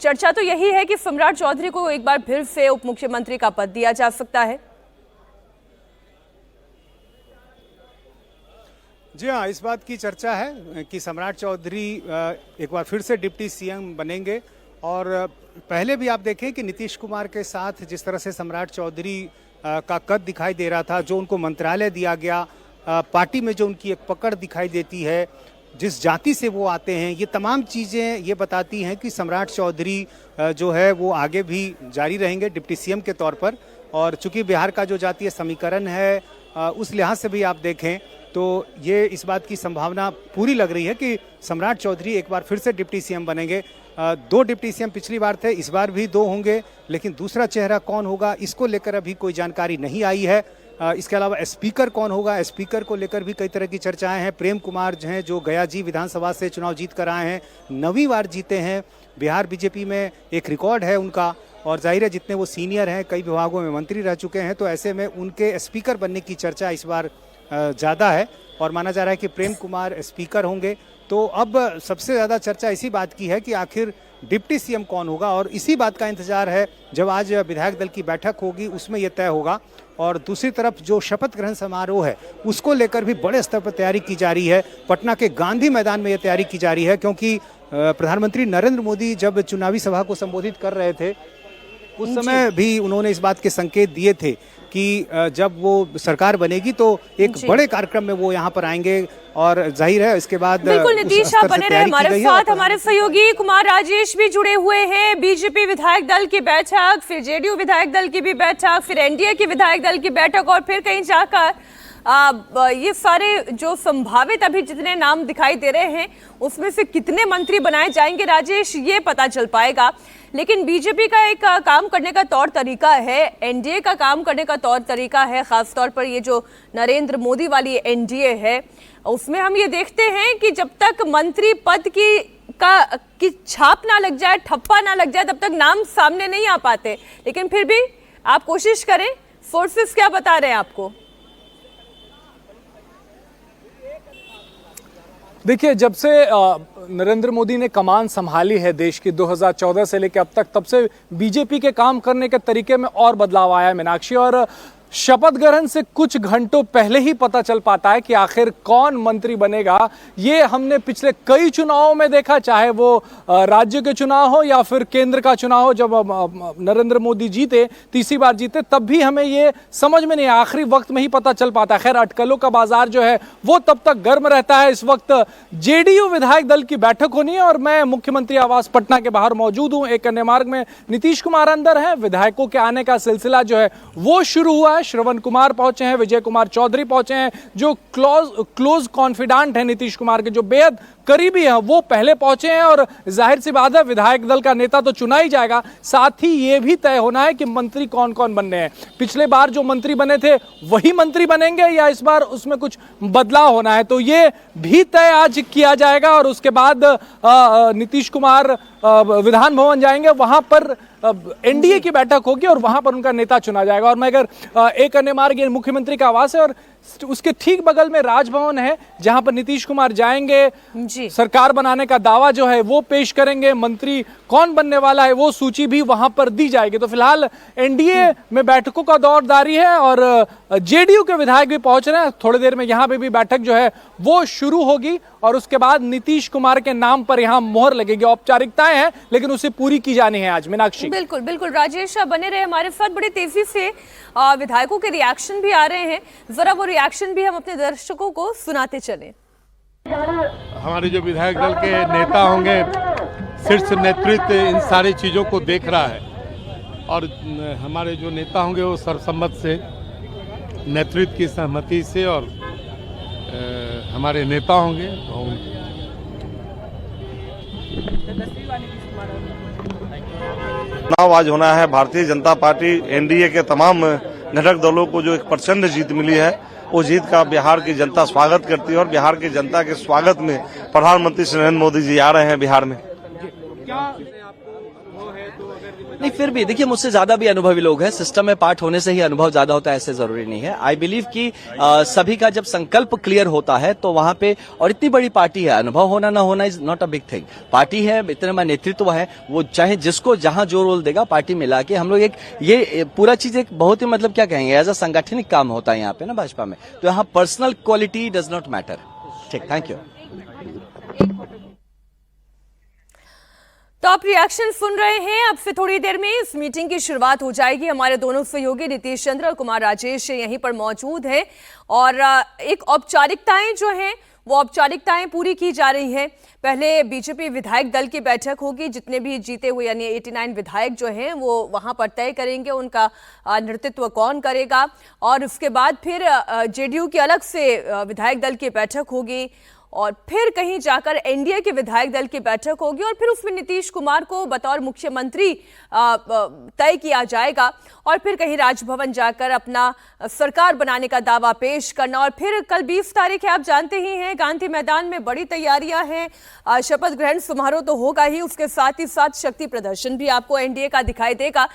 चर्चा तो यही है कि सम्राट चौधरी को एक बार फिर से उप मुख्यमंत्री का पद दिया जा सकता है। जी हाँ, इस बात की चर्चा है कि सम्राट चौधरी एक बार फिर से डिप्टी सीएम बनेंगे। और पहले भी आप देखें कि नीतीश कुमार के साथ जिस तरह से सम्राट चौधरी का कद दिखाई दे रहा था, जो उनको मंत्रालय दिया गया, पार्टी में जो उनकी एक पकड़ दिखाई देती है, जिस जाति से वो आते हैं, ये तमाम चीज़ें ये बताती हैं कि सम्राट चौधरी जो है वो आगे भी जारी रहेंगे डिप्टी सीएम के तौर पर। और चूंकि बिहार का जो जातीय समीकरण है उस लिहाज से भी आप देखें तो ये इस बात की संभावना पूरी लग रही है कि सम्राट चौधरी एक बार फिर से डिप्टी सीएम बनेंगे। 2 डिप्टी सीएम पिछली बार थे, इस बार भी 2 होंगे, लेकिन दूसरा चेहरा कौन होगा इसको लेकर अभी कोई जानकारी नहीं आई है। इसके अलावा स्पीकर कौन होगा, स्पीकर को लेकर भी कई तरह की चर्चाएं हैं। प्रेम कुमार जो हैं, जो गया जी विधानसभा से चुनाव जीत कर आए हैं, 9वीं बार जीते हैं, बिहार बीजेपी में एक रिकॉर्ड है उनका। और जाहिर है जितने वो सीनियर हैं, कई विभागों में मंत्री रह चुके हैं, तो ऐसे में उनके स्पीकर बनने की चर्चा इस बार ज़्यादा है और माना जा रहा है कि प्रेम कुमार स्पीकर होंगे। तो अब सबसे ज़्यादा चर्चा इसी बात की है कि आखिर डिप्टी सीएम कौन होगा, और इसी बात का इंतजार है जब आज विधायक दल की बैठक होगी, उसमें यह तय होगा। और दूसरी तरफ जो शपथ ग्रहण समारोह है उसको लेकर भी बड़े स्तर पर तैयारी की जा रही है। पटना के गांधी मैदान में यह तैयारी की जा रही है, क्योंकि प्रधानमंत्री नरेंद्र मोदी जब चुनावी सभा को संबोधित कर रहे थे उस समय भी उन्होंने इस बात के संकेत दिए थे कि जब वो सरकार बनेगी तो एक बड़े कार्यक्रम में वो यहाँ पर आएंगे। और जाहिर है इसके बाद बिल्कुल नीतीश आप बने रहे हमारे साथ। हमारे सहयोगी कुमार राजेश भी जुड़े हुए हैं। बीजेपी विधायक दल की बैठक, फिर जेडीयू विधायक दल की भी बैठक, फिर एनडीए की विधायक दल की बैठक, और फिर कहीं जाकर ये सारे जो संभावित अभी जितने नाम दिखाई दे रहे हैं उसमें से कितने मंत्री बनाए जाएंगे राजेश, ये पता चल पाएगा। लेकिन बीजेपी का एक काम करने का तौर तरीका है, एनडीए का काम करने का तौर तरीका है, खासतौर पर ये जो नरेंद्र मोदी वाली एनडीए है उसमें हम ये देखते हैं कि जब तक मंत्री पद की छाप ना लग जाए, ठप्पा ना लग जाए, तब तक नाम सामने नहीं आ पाते। लेकिन फिर भी आप कोशिश करें, फोर्सेस क्या बता रहे हैं आपको? देखिए, जब से नरेंद्र मोदी ने कमान संभाली है देश की 2014 से लेकर अब तक, तब से बीजेपी के काम करने के तरीके में और बदलाव आया है मीनाक्षी। और शपथ ग्रहण से कुछ घंटों पहले ही पता चल पाता है कि आखिर कौन मंत्री बनेगा। ये हमने पिछले कई चुनावों में देखा, चाहे वो राज्य के चुनाव हो या फिर केंद्र का चुनाव हो। जब नरेंद्र मोदी जीते, तीसरी बार जीते, तब भी हमें ये समझ में नहीं, आखिरी वक्त में ही पता चल पाता है। खैर, अटकलों का बाजार जो है वो तब तक गर्म रहता है। इस वक्त जेडीयू विधायक दल की बैठक होनी है और मैं मुख्यमंत्री आवास पटना के बाहर मौजूद हूँ। एक अन्य मार्ग में नीतीश कुमार अंदर है। विधायकों के आने का सिलसिला जो है वो शुरू हुआ है। श्रवण कुमार पहुंचे हैं, विजय कुमार चौधरी पहुंचे हैं, जो क्लोज कॉन्फिडेंट है नीतीश कुमार के, जो बेहद करीबी है, वो पहले पहुंचे हैं। और जाहिर सी बात है विधायक दल का नेता तो चुना ही जाएगा, साथ ही ये भी तय होना है कि मंत्री कौन कौन बनने हैं। पिछले बार जो मंत्री बने थे वही मंत्री बनेंगे या इस बार उसमें कुछ बदलाव होना है, तो ये भी तय आज किया जाएगा। और उसके बाद नीतीश कुमार विधान भवन जाएंगे, वहां पर एनडीए की बैठक होगी और वहां पर उनका नेता चुना जाएगा। और मैं अगर एक अन्य मार्ग मुख्यमंत्री का आवास है और उसके ठीक बगल में राजभवन है, जहां पर नीतीश कुमार जाएंगे, सरकार बनाने का दावा जो है वो पेश करेंगे, मंत्री कौन बनने वाला है वो सूची भी वहां पर दी जाएगी। तो फिलहाल एनडीए में बैठकों का दौर जारी है और जेडीयू के विधायक भी पहुंच रहे हैं। थोड़ी देर में यहां पे भी बैठक जो है वो शुरू होगी और उसके बाद नीतीश कुमार के नाम पर यहां मोहर लगेगी। औपचारिकताएं हैं लेकिन उसे पूरी की जानी है आज। मीनाक्षी बिल्कुल बिल्कुल राजेश बने रहे हमारे साथ। बड़ी तेजी से विधायकों के रिएक्शन भी आ रहे हैं, जरा वो रिएक्शन भी हम अपने दर्शकों को सुनाते चलें। हमारे जो विधायक दल के नेता होंगे, शीर्ष नेतृत्व इन सारी चीज़ों को देख रहा है और हमारे जो नेता होंगे वो सर्वसम्मत से, नेतृत्व की सहमति से और हमारे नेता होंगे। चुनाव आज होना है। भारतीय जनता पार्टी एनडीए के तमाम घटक दलों को जो एक प्रचंड जीत मिली है, वो जीत का बिहार की जनता स्वागत करती है और बिहार की जनता के स्वागत में प्रधानमंत्री श्री नरेंद्र मोदी जी आ रहे हैं बिहार में। क्या नहीं, फिर भी देखिए, मुझसे ज्यादा भी अनुभवी लोग हैं। सिस्टम में पार्ट होने से ही अनुभव ज्यादा होता है, ऐसे जरूरी नहीं है। आई बिलीव कि सभी का जब संकल्प क्लियर होता है तो वहां पे, और इतनी बड़ी पार्टी है, अनुभव होना ना होना is not a big thing. Party है, इतने बड़ा नेतृत्व है, वो चाहे जिसको जहां जो रोल देगा पार्टी मिला के हम लोग एक ये पूरा चीज एक बहुत ही मतलब क्या कहेंगे, एज अ संगठनिक काम होता है यहाँ पे ना भाजपा में। तो यहाँ personal quality does not matter. ठीक, थैंक यू। तो आप रिएक्शन सुन रहे हैं। अब से थोड़ी देर में इस मीटिंग की शुरुआत हो जाएगी। हमारे दोनों सहयोगी नीतीश चंद्र और कुमार राजेश यहीं पर मौजूद हैं और एक औपचारिकताएं जो हैं वो औपचारिकताएं पूरी की जा रही हैं। पहले बीजेपी विधायक दल की बैठक होगी, जितने भी जीते हुए यानी 89 विधायक जो हैं वो वहां पर तय करेंगे उनका नेतृत्व कौन करेगा, और उसके बाद फिर जेडीयू की अलग से विधायक दल की बैठक होगी और फिर कहीं जाकर एनडीए के विधायक दल की बैठक होगी और फिर उसमें नीतीश कुमार को बतौर मुख्यमंत्री तय किया जाएगा और फिर कहीं राजभवन जाकर अपना सरकार बनाने का दावा पेश करना। और फिर कल 20 तारीख है, आप जानते ही हैं, गांधी मैदान में बड़ी तैयारियां हैं। शपथ ग्रहण समारोह तो होगा ही, उसके साथ ही साथ शक्ति प्रदर्शन भी आपको एनडीए का दिखाई देगा।